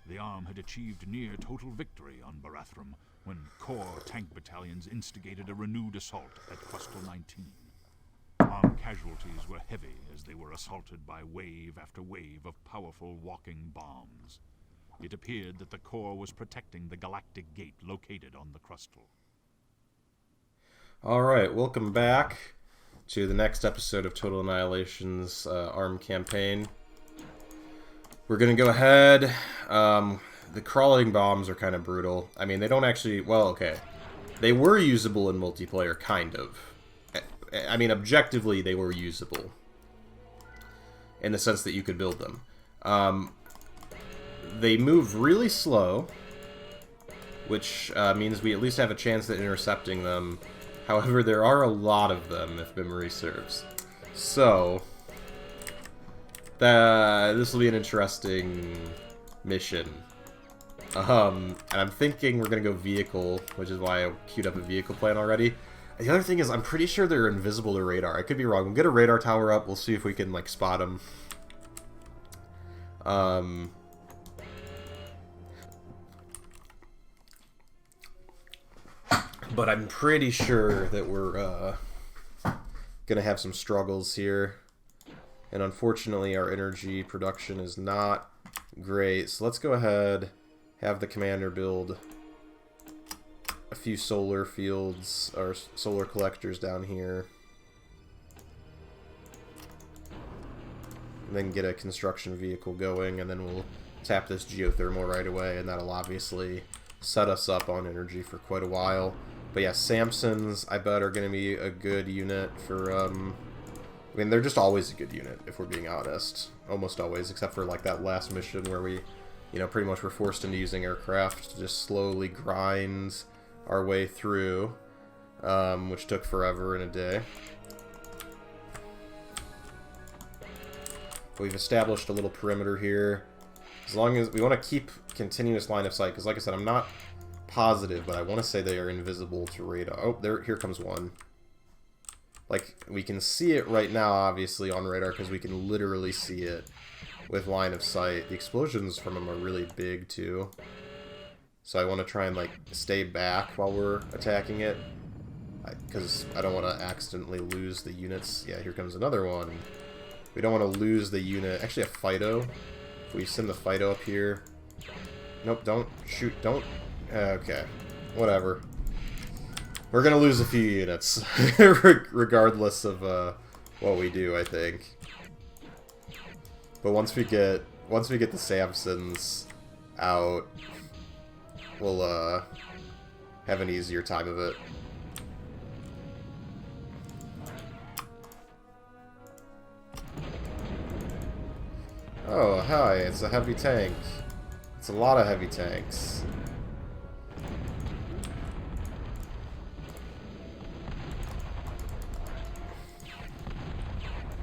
The Arm had achieved near total victory on Barathrum when core tank battalions instigated a renewed assault at Crustal 19. Arm casualties were heavy as they were assaulted by wave after wave of powerful walking bombs. It appeared that the core was protecting the galactic gate located on the Crustal. Alright, welcome back to the next episode of Total Annihilation's ARM campaign. We're going to go ahead. The crawling bombs are kind of brutal. I mean, they don't actually... Well, okay. They were usable in multiplayer, kind of. I mean, objectively, they were usable. In the sense that you could build them. They move really slow. Which means we at least have a chance at intercepting them. However, there are a lot of them, if memory serves. So... this will be an interesting mission. And I'm thinking we're going to go vehicle, which is why I queued up a vehicle plan already. The other thing is, I'm pretty sure they're invisible to radar. I could be wrong. We'll get a radar tower up. We'll see if we can, like, spot them. But I'm pretty sure that we're going to have some struggles here. And unfortunately, our energy production is not great. So let's go ahead, have the commander build a few solar fields, or solar collectors down here. And then get a construction vehicle going, and then we'll tap this geothermal right away, and that'll obviously set us up on energy for quite a while. But yeah, Samsons, I bet, are going to be a good unit for... I mean, they're just always a good unit, if we're being honest. Almost always, except for, like, that last mission where we, you know, pretty much were forced into using aircraft to just slowly grind our way through, which took forever in a day. But we've established a little perimeter here. As long as we want to keep continuous line of sight, because, like I said, I'm not positive, but I want to say they are invisible to radar. Oh, here comes one. Like, we can see it right now, obviously, on radar, because we can literally see it with line of sight. The explosions from them are really big, too. So I want to try and, like, stay back while we're attacking it, because I don't want to accidentally lose the units. Yeah, here comes another one. We don't want to lose the unit. Actually, a Fido. If we send the Fido up here... Nope, don't shoot, don't... Okay, whatever. We're gonna lose a few units, regardless of what we do, I think. But once we get the Samsons out, we'll have an easier time of it. Oh, hi! It's a heavy tank. It's a lot of heavy tanks.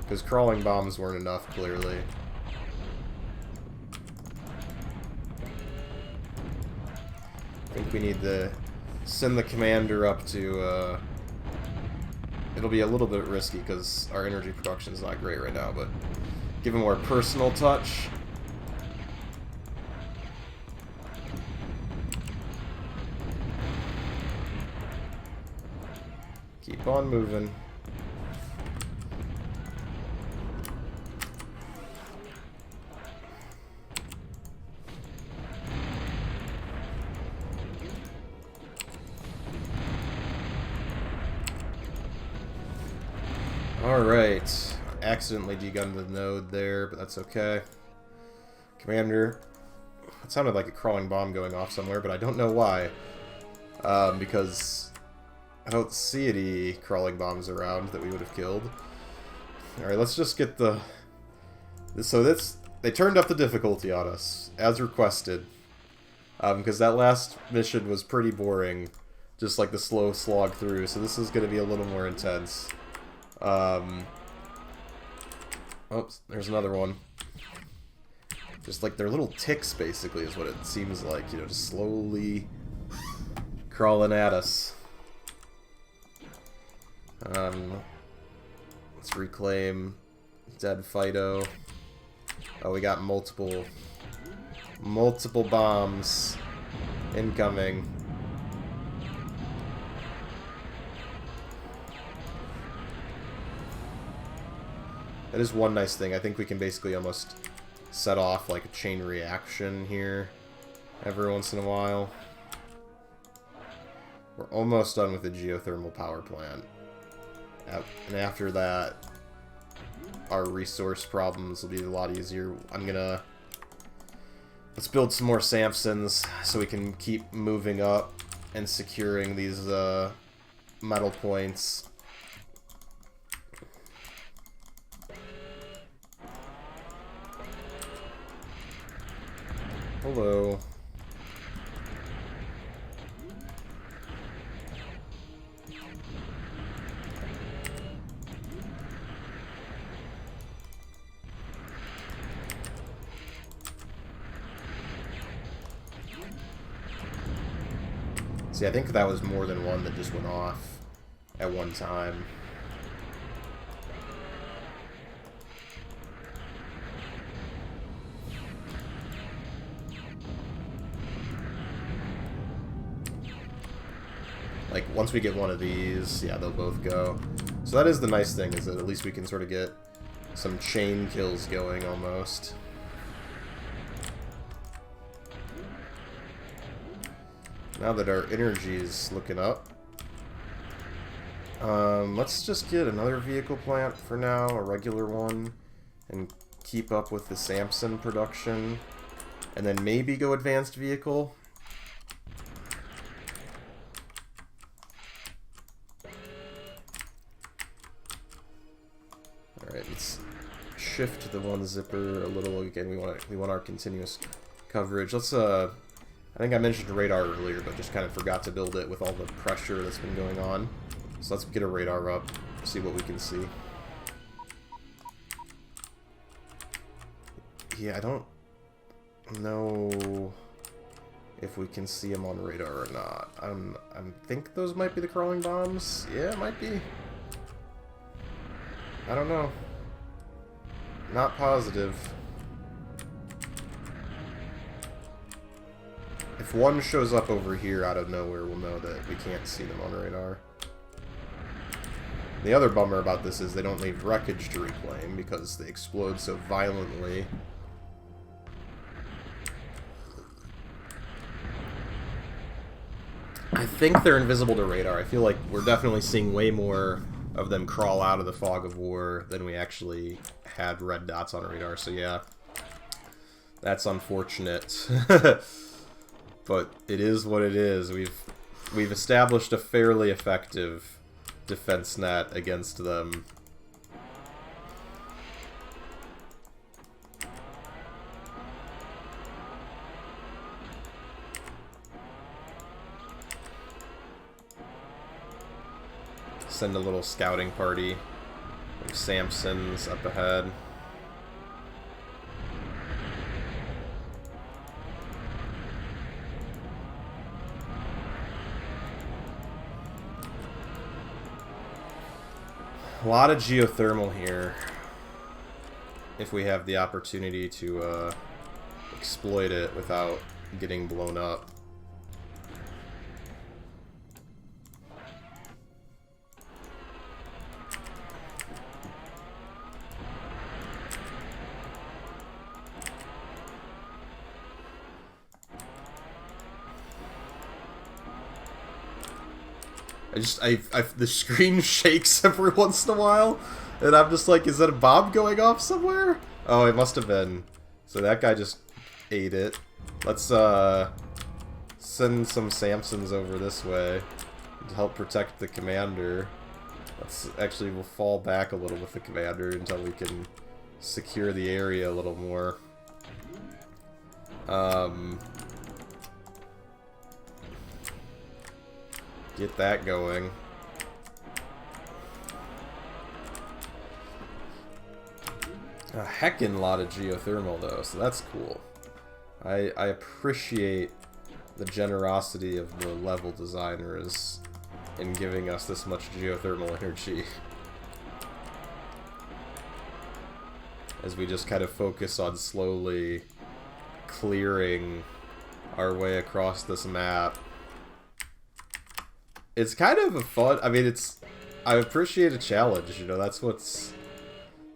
Because crawling bombs weren't enough, clearly. I think we need to send the commander up to, it'll be a little bit risky because our energy production is not great right now, but give him a more personal touch. Keep on moving. Alright, accidentally degunned the node there, but that's okay. Commander, it sounded like a crawling bomb going off somewhere, but I don't know why. Because I don't see any crawling bombs around that we would have killed. Alright, let's just get the... So they turned up the difficulty on us, as requested. Because that last mission was pretty boring, just like the slow slog through, so this is going to be a little more intense. Oops, there's another one. Just like they're little ticks, basically, is what it seems like. You know, just slowly crawling at us. Let's reclaim dead Fido. Oh, we got multiple Multiple bombs incoming. That is one nice thing. I think we can basically almost set off like a chain reaction here every once in a while. We're almost done with the geothermal power plant. And after that, our resource problems will be a lot easier. Let's build some more Samsons so we can keep moving up and securing these metal points. Hello. See, I think that was more than one that just went off at one time. Like, once we get one of these, yeah, they'll both go. So that is the nice thing, is that at least we can sort of get some chain kills going, almost. Now that our energy is looking up, let's just get another vehicle plant for now, a regular one, and keep up with the Samson production, and then maybe go advanced vehicle. Alright, let's shift the one zipper a little. Again, we want our continuous coverage. Let's I think I mentioned radar earlier, but just kind of forgot to build it with all the pressure that's been going on. So let's get a radar up, see what we can see. Yeah, I don't know if we can see them on radar or not. I think those might be the crawling bombs. Yeah, it might be. I don't know. Not positive. If one shows up over here out of nowhere, we'll know that we can't see them on radar. The other bummer about this is they don't leave wreckage to reclaim because they explode so violently. I think they're invisible to radar. I feel like we're definitely seeing way more of them crawl out of the fog of war than we actually had red dots on radar. So yeah, that's unfortunate. But it is what it is. We've established a fairly effective defense net against them. Send a little scouting party of Samsons up ahead. A lot of geothermal here, if we have the opportunity to exploit it without getting blown up. The screen shakes every once in a while, and I'm just like, is that a bomb going off somewhere? Oh, it must have been. So that guy just ate it. Let's send some Samsons over this way to help protect the commander. We'll fall back a little with the commander until we can secure the area a little more. Get that going. A heckin' lot of geothermal though, so that's cool. I appreciate the generosity of the level designers in giving us this much geothermal energy. As we just kind of focus on slowly clearing our way across this map. It's kind of a fun... I mean, I appreciate a challenge, you know, that's what's...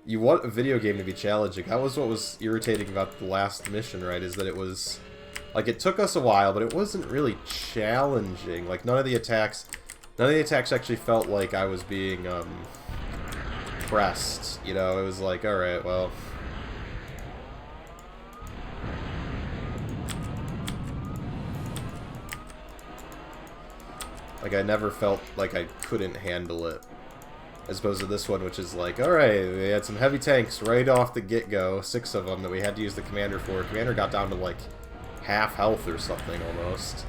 You want a video game to be challenging. That was what was irritating about the last mission, right, is that it was... Like, it took us a while, but it wasn't really challenging. Like, none of the attacks actually felt like I was being, pressed, you know? It was like, alright, well... Like, I never felt like I couldn't handle it. As opposed to this one, which is like, alright, we had some heavy tanks right off the get-go, 6 of them that we had to use the commander for. Commander got down to, like, half health or something, almost.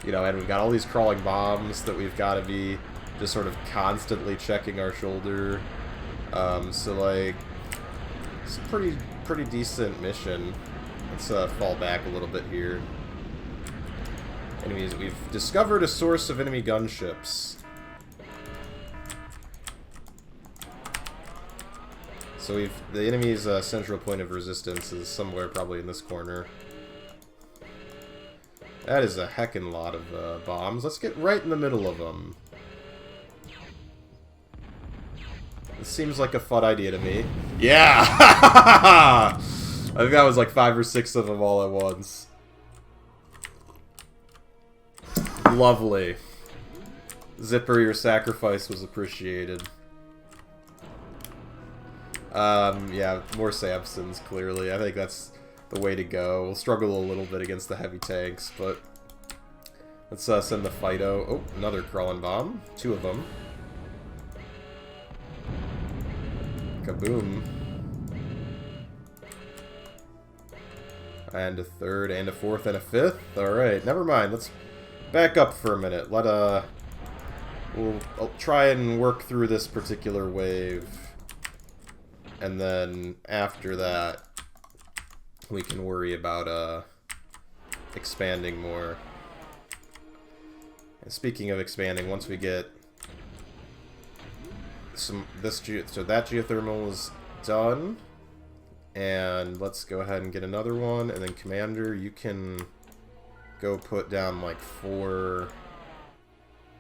You know, and we've got all these crawling bombs that we've got to be just sort of constantly checking our shoulder. So, like, it's a pretty decent mission. Let's fall back a little bit here. Enemies, we've discovered a source of enemy gunships. So the enemy's central point of resistance is somewhere probably in this corner. That is a heckin' lot of bombs. Let's get right in the middle of them. This seems like a fun idea to me. Yeah! I think that was like 5 or 6 of them all at once. Lovely. Zipper, your sacrifice was appreciated. Yeah, more Samsons, clearly. I think that's the way to go. We'll struggle a little bit against the heavy tanks, but... Let's send the Fido. Oh, another crawling bomb. 2 of them. Kaboom. And a 3rd, and a 4th, and a 5th. Alright, never mind. Let's back up for a minute. I'll try and work through this particular wave. And then, after that, we can worry about, expanding more. And speaking of expanding, once we get so that geothermal is done. And let's go ahead and get another one. And then, Commander, you can go put down, like, 4...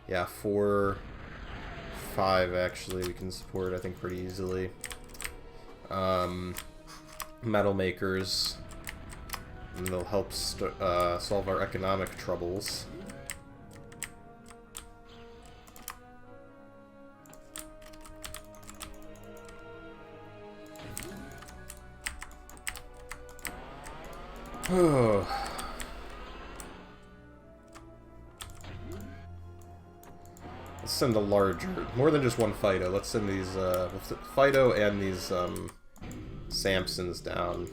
Yeah, 4... 5, actually, we can support, I think, pretty easily. Metal makers, and they'll help solve our economic troubles. Oh. Let's send a larger, more than just one Fido. Let's send these Fido and these Samsons down.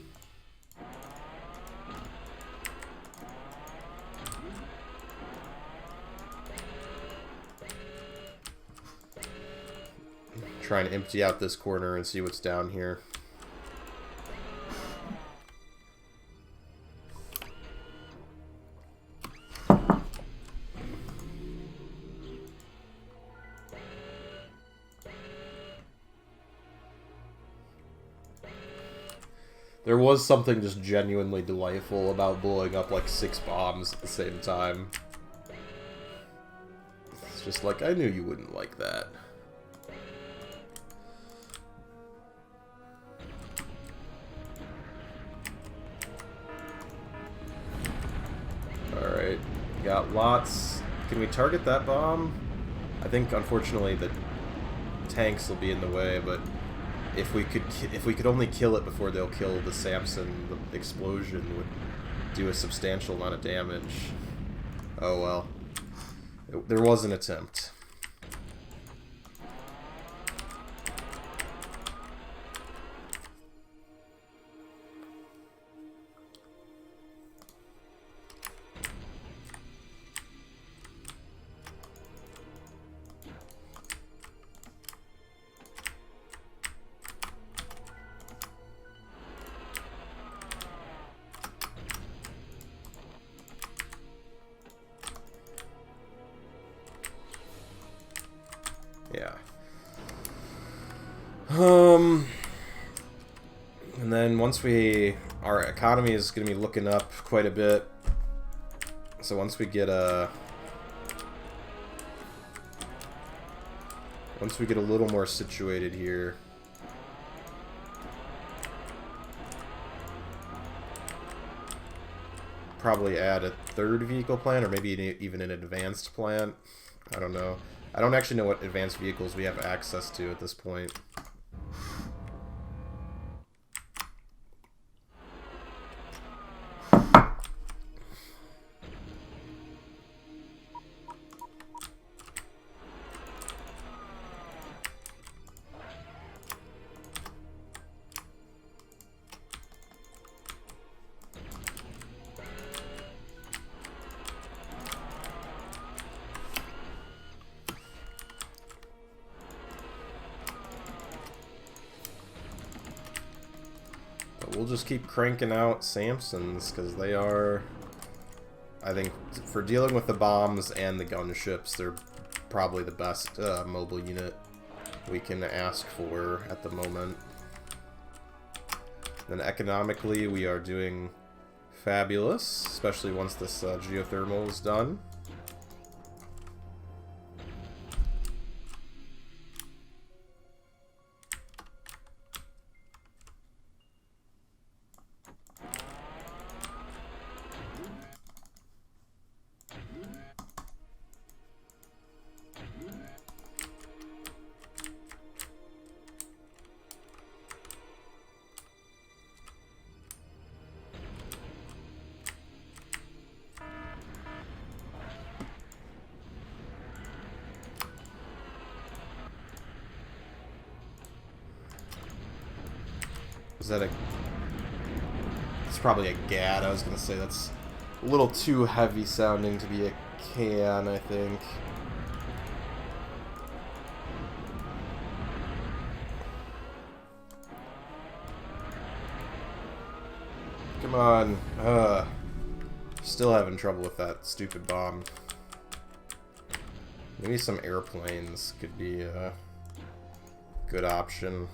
Trying to empty out this corner and see what's down here. There was something just genuinely delightful about blowing up like 6 bombs at the same time. It's just like, I knew you wouldn't like that. Alright, got lots. Can we target that bomb? I think, unfortunately, the tanks will be in the way, but if we could only kill it before they'll kill the Samson, the explosion would do a substantial amount of damage. Oh well. There was an attempt. Yeah. And then once we our economy is going to be looking up quite a bit. So once we get a little more situated here, probably add a third vehicle plant, or maybe even an advanced plant. I don't know. I don't actually know what advanced vehicles we have access to at this point. We'll just keep cranking out Samsons, because they are, I think, for dealing with the bombs and the gunships, they're probably the best mobile unit we can ask for at the moment. Then economically, we are doing fabulous, especially once this geothermal is done. Is that a... It's probably a GAD. I was going to say that's a little too heavy sounding to be a can, I think. Come on. Still having trouble with that stupid bomb. Maybe some airplanes could be a good option.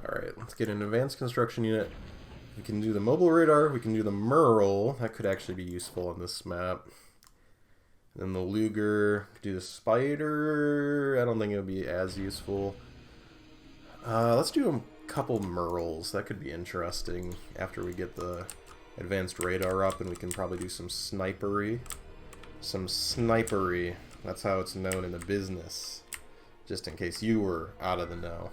Alright, let's get an advanced construction unit. We can do the mobile radar, we can do the Merle. That could actually be useful on this map. And then the Luger, do the Spider. I don't think it would be as useful. Let's do a couple Merles. That could be interesting after we get the advanced radar up, and we can probably do some snipery. Some snipery. That's how it's known in the business. Just in case you were out of the know.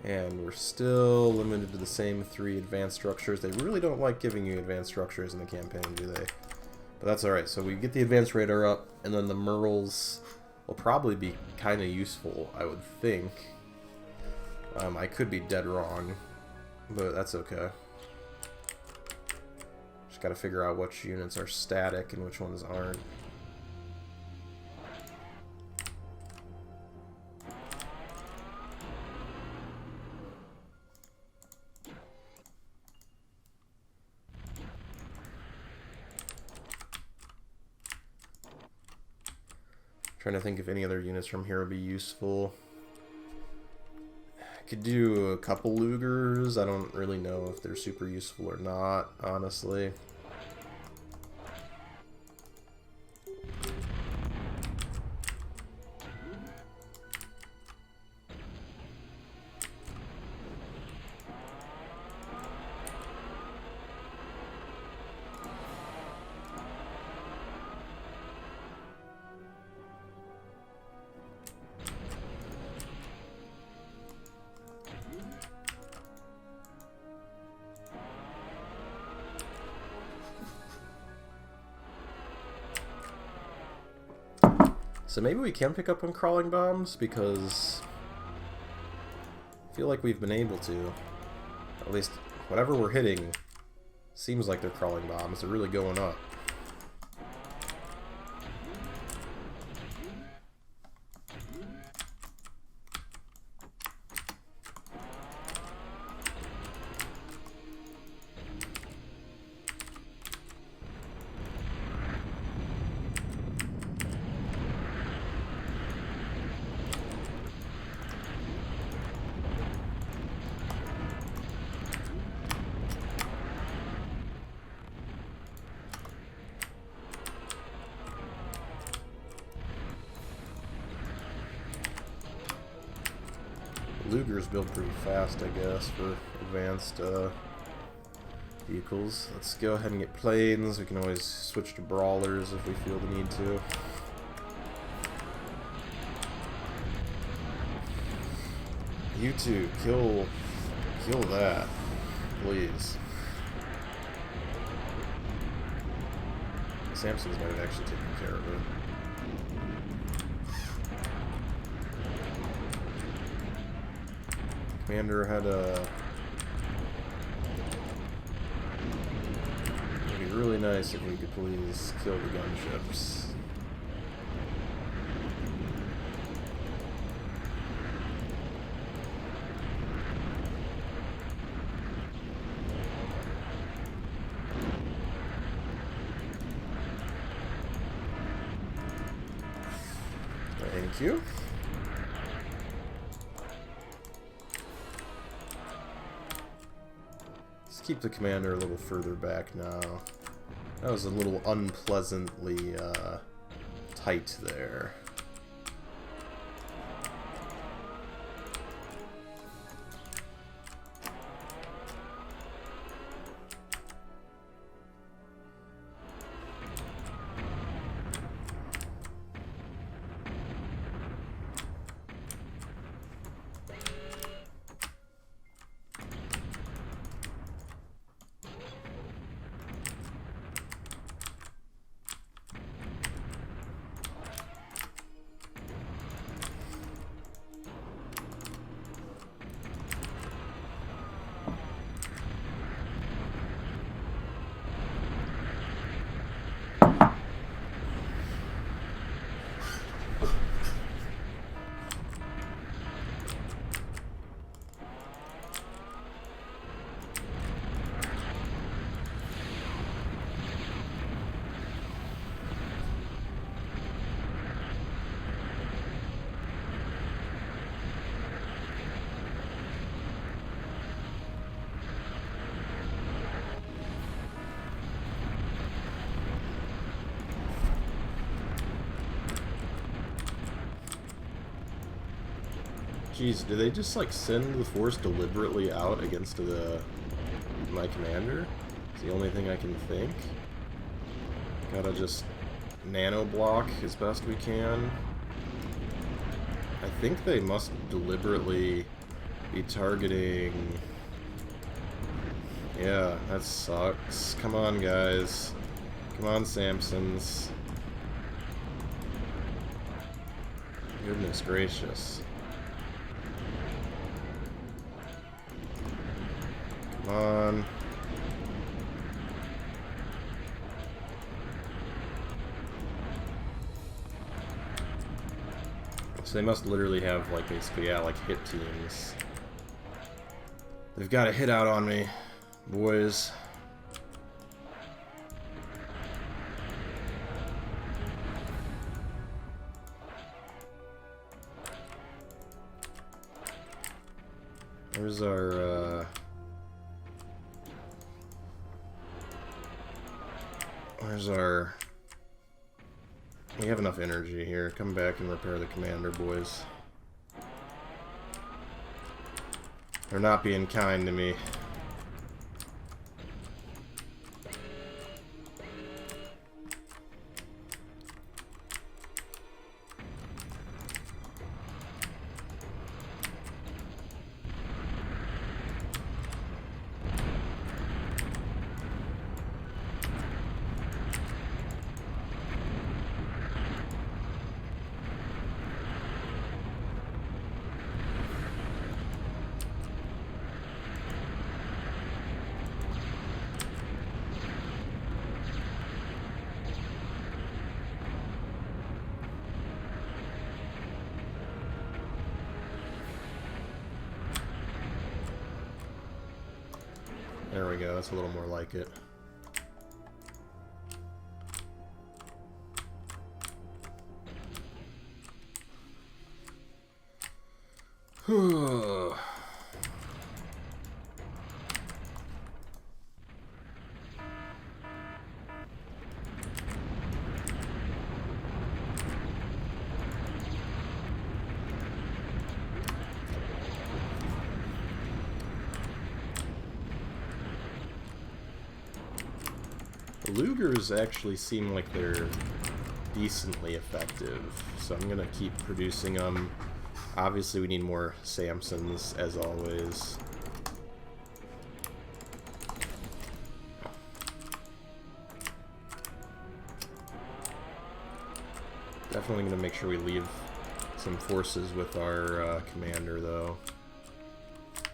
And we're still limited to the same 3 advanced structures. They really don't like giving you advanced structures in the campaign, do they? But that's alright. So we get the advanced radar up, and then the Merles will probably be kind of useful, I would think. I could be dead wrong, but that's okay. Just gotta figure out which units are static and which ones aren't. Trying to think if any other units from here would be useful. I could do a couple Lugers. I don't really know if they're super useful or not, honestly. So maybe we can pick up on crawling bombs, because I feel like we've been able to. At least, whatever we're hitting seems like they're crawling bombs. They're really going up. Lugers build pretty fast, I guess, for advanced vehicles. Let's go ahead and get planes. We can always switch to brawlers if we feel the need to. You two, kill that, please. Samson's might have actually taken care of it. Commander had a... It'd be really nice if we could please kill the gunships. Thank you. Keep the commander a little further back now. That was a little unpleasantly tight there. Jeez, do they just like send the force deliberately out against my commander? It's the only thing I can think. Gotta just nano block as best we can. I think they must deliberately be targeting... Yeah, that sucks. Come on, guys. Come on, Samsons. Goodness gracious. Come on. So they must literally have, like, basically, yeah, like, hit teams. They've got a hit out on me, boys. Where's our, Where's our... We have enough energy here. Come back and repair the commander, boys. They're not being kind to me. we go. That's a little more like it. The Lugers actually seem like they're decently effective, so I'm going to keep producing them. Obviously, we need more Samsons, as always. Definitely going to make sure we leave some forces with our commander, though.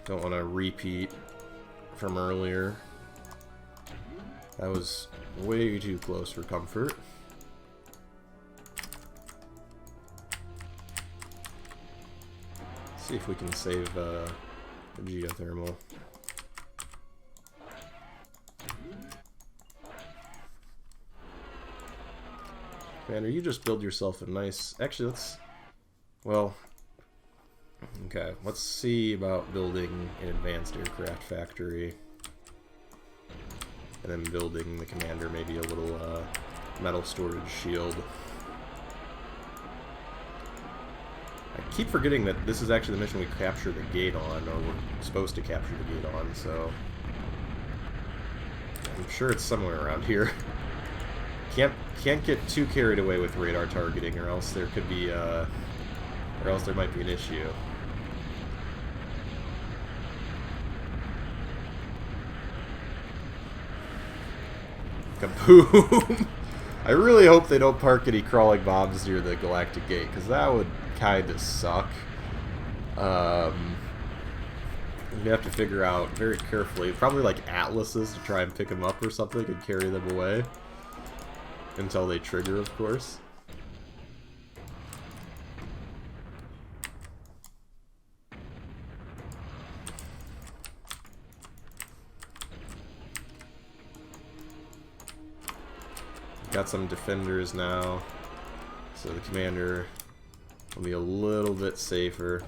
Don't want to repeat from earlier. That was way too close for comfort. See if we can save the geothermal. Commander, you just build yourself a nice... Actually, let's... Well... Okay, let's see about building an advanced aircraft factory. And then building the commander maybe a little metal storage shield. I keep forgetting that this is actually the mission we capture the gate on, or we're supposed to capture the gate on, so... I'm sure it's somewhere around here. Can't get too carried away with radar targeting, or else there could be, or else there might be an issue. Kaboom! I really hope they don't park any crawling bombs near the Galactic Gate, because that would kind of suck. You have to figure out very carefully, probably like atlases to try and pick them up or something and carry them away. Until they trigger, of course. Got some defenders now, so the commander will be a little bit safer.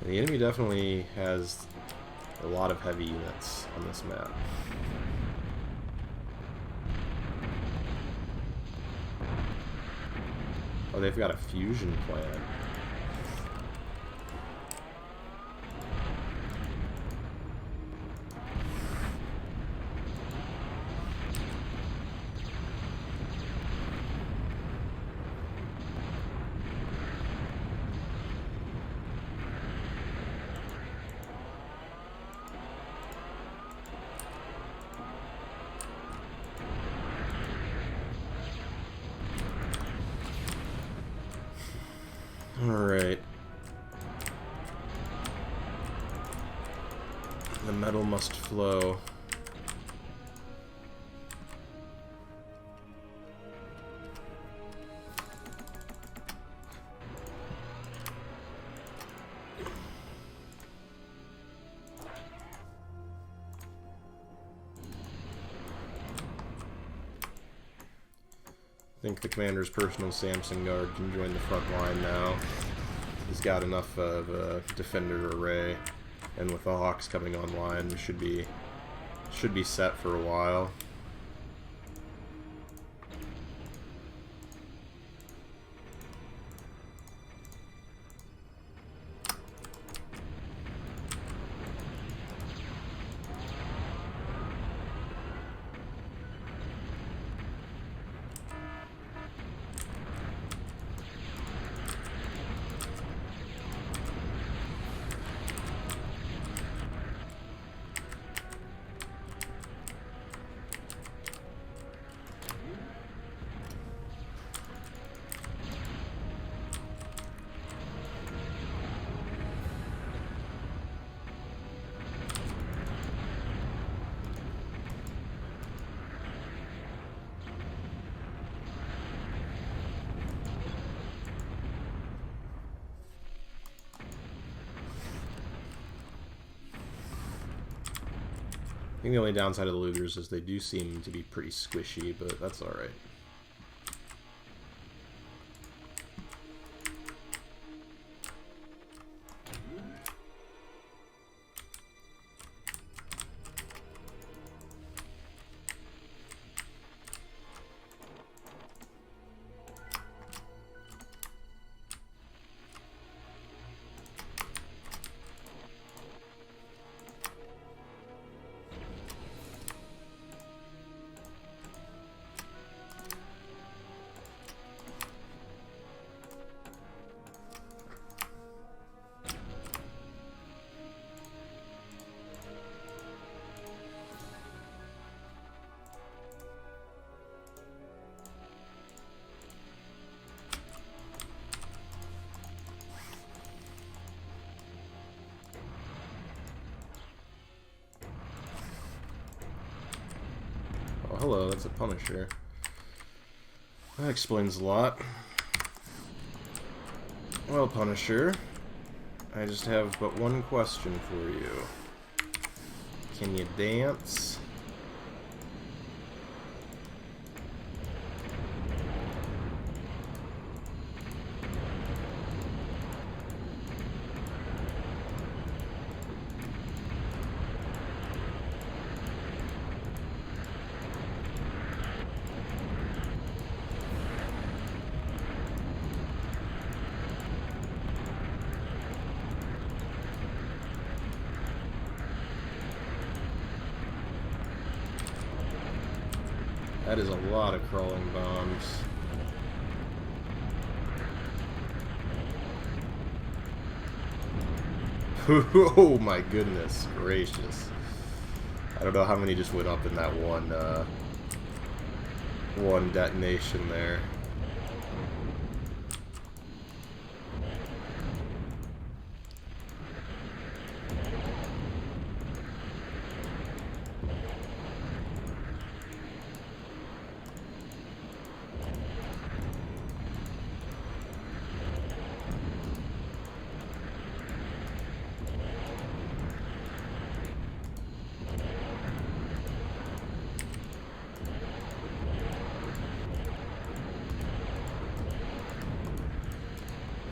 The enemy definitely has a lot of heavy units on this map. Oh, they've got a fusion plant. Alright. The metal must flow. I think the commander's personal Samson guard can join the front line now. He's got enough of a defender array, and with the Hawks coming online, we should be set for a while. think the only downside of the Lugers is they do seem to be pretty squishy, but that's alright. Oh, hello, that's a Punisher. That explains a lot. Well, Punisher, I just have but one question for you. Can you dance? That is a lot of crawling bombs. Oh my goodness gracious. I don't know how many just went up in that one detonation there.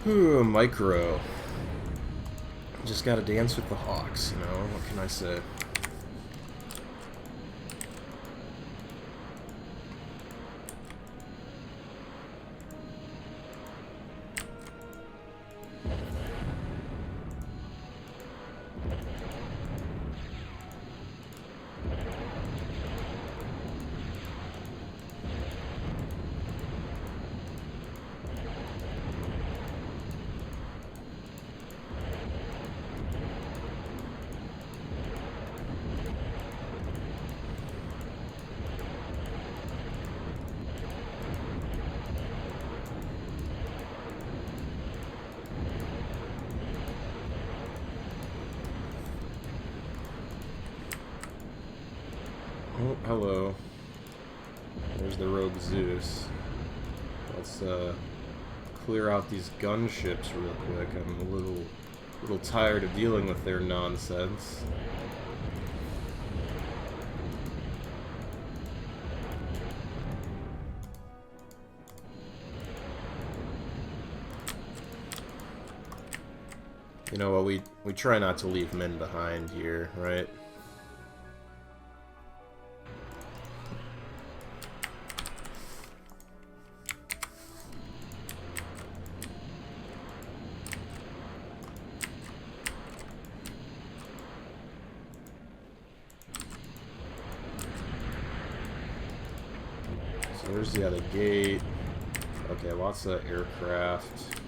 Ooh, micro. Just gotta dance with the Hawks, you know? What can I say? Oh, hello. There's the rogue Zeus. Let's clear out these gunships real quick. I'm a little tired of dealing with their nonsense. You know what, we try not to leave men behind here, right? So there's the other gate. Okay, lots of aircraft.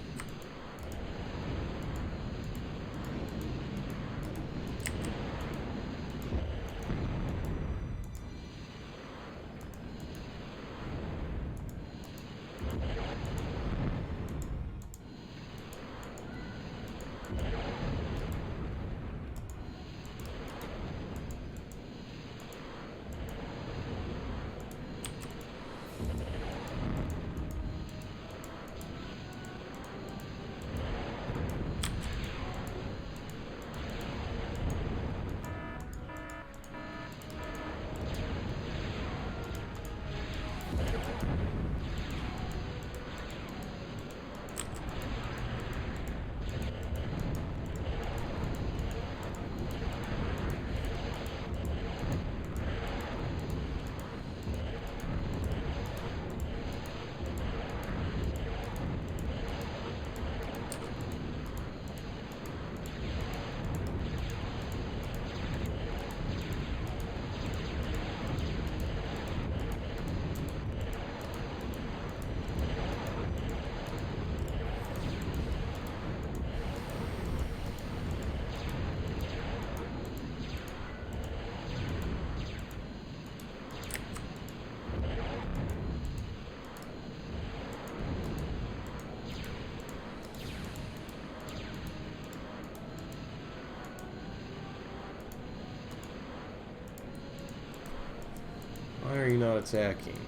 Why are you not attacking?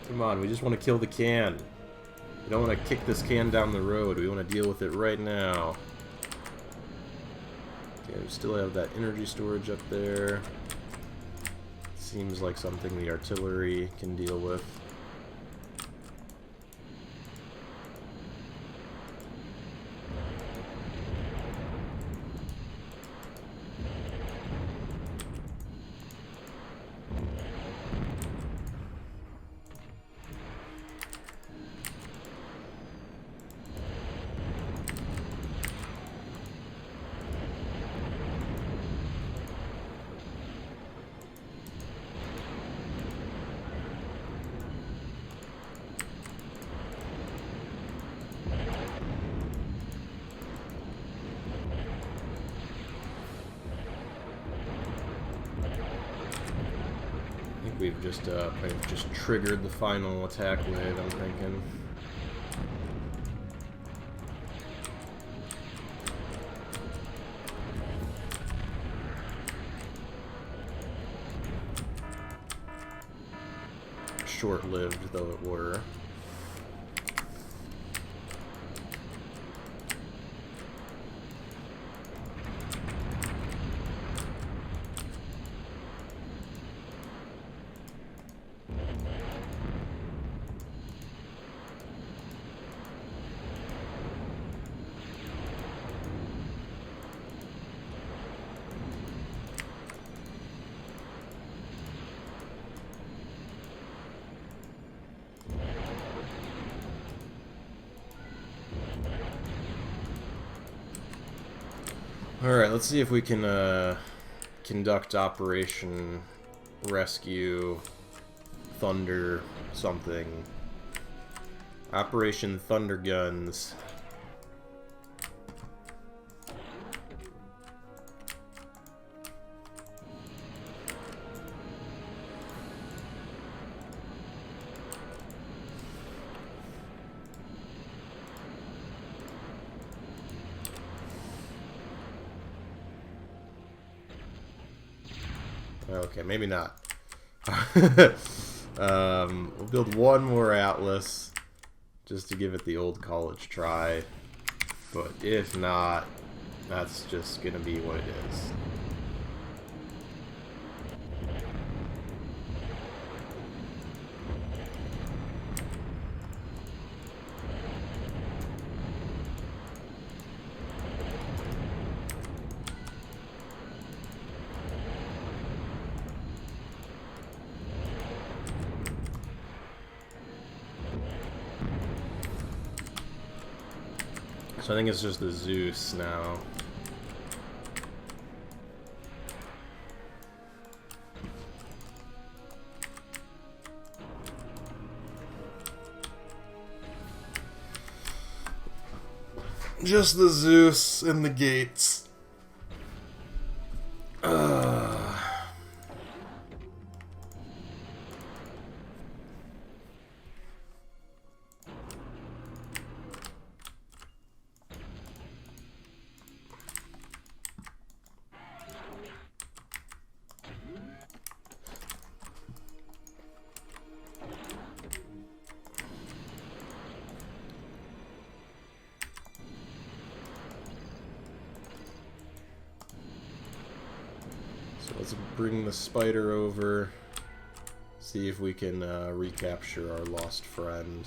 Come on, we just want to kill the can. We don't want to kick this can down the road. We want to deal with it right now. Okay, we still have that energy storage up there. Seems like something the artillery can deal with. We've just kind of just triggered the final attack wave, I'm thinking. Short-lived though it were. Alright, let's see if we can conduct Operation Rescue Thunder something. Operation Thunder Guns. Okay, maybe not. We'll build one more Atlas just to give it the old college try. But if not, that's just gonna be what it is. So I think it's just the Zeus now. Just the Zeus and the gates. Let's bring the spider over, see if we can recapture our lost friend.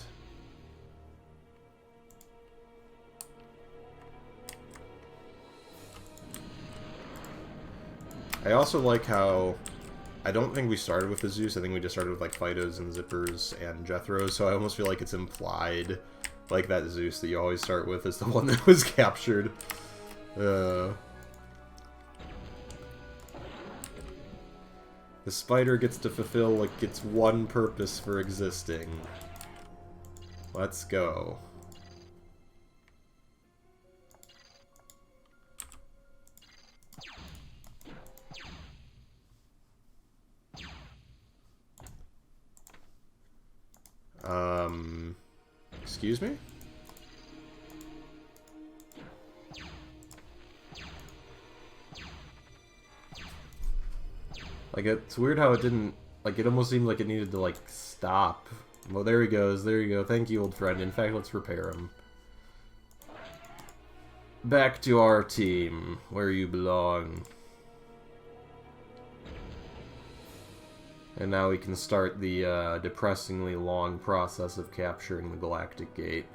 I also like how I don't think we started with the Zeus. I think we just started with like Phytos and Zippers and Jethros, so I almost feel like it's implied like that Zeus that you always start with is the one that was captured. The spider gets to fulfill, like, its one purpose for existing. Let's go. Excuse me? Like, it's weird how it didn't Like, it almost seemed like it needed to, like, stop. Well, there he goes. There you go. Thank you, old friend. In fact, let's repair him. Back to our team, where you belong. And now we can start the depressingly long process of capturing the Galactic Gate.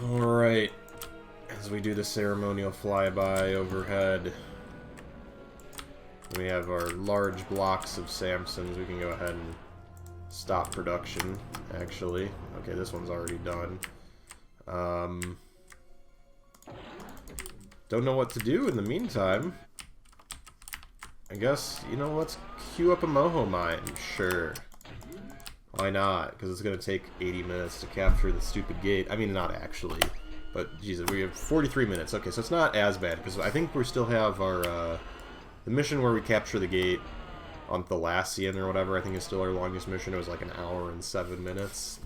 Alright. As we do the ceremonial flyby overhead, we have our large blocks of Samsons. We can go ahead and stop production, actually. Okay, this one's already done. Don't know what to do in the meantime. I guess, you know, let's queue up a Moho mine. Sure. Why not? Because it's going to take 80 minutes to capture the stupid gate. I mean, not actually. But, Jesus, we have 43 minutes. Okay, so it's not as bad. Because I think we still have our, the mission where we capture the gate on Thalassian or whatever, I think is still our longest mission. It was like an hour and 7 minutes.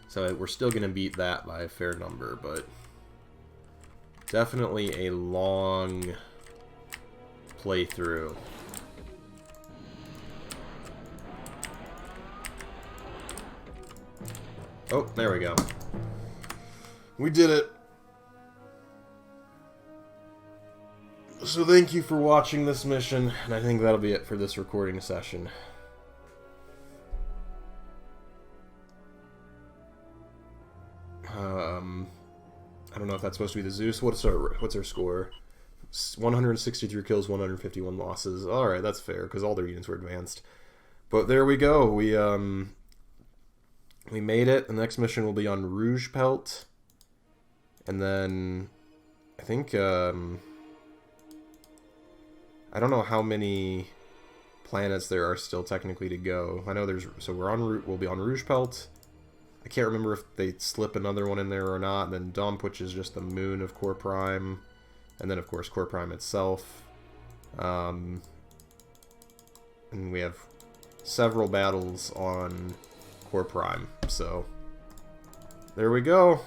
So we're still going to beat that by a fair number, but definitely a long playthrough. Oh, there we go. We did it. So thank you for watching this mission, and I think that'll be it for this recording session. I don't know if that's supposed to be the Zeus. What's our score? 163 kills, 151 losses. Alright, that's fair, because all their units were advanced. But there we go. We made it. The next mission will be on Rouge Pelt. And then I think I don't know how many planets there are still technically to go. I know we'll be on Rouge Pelt. I can't remember if they slip another one in there or not. And then Dump, which is just the moon of Core Prime. And then, of course, Core Prime itself. And we have several battles on Core Prime. So, there we go.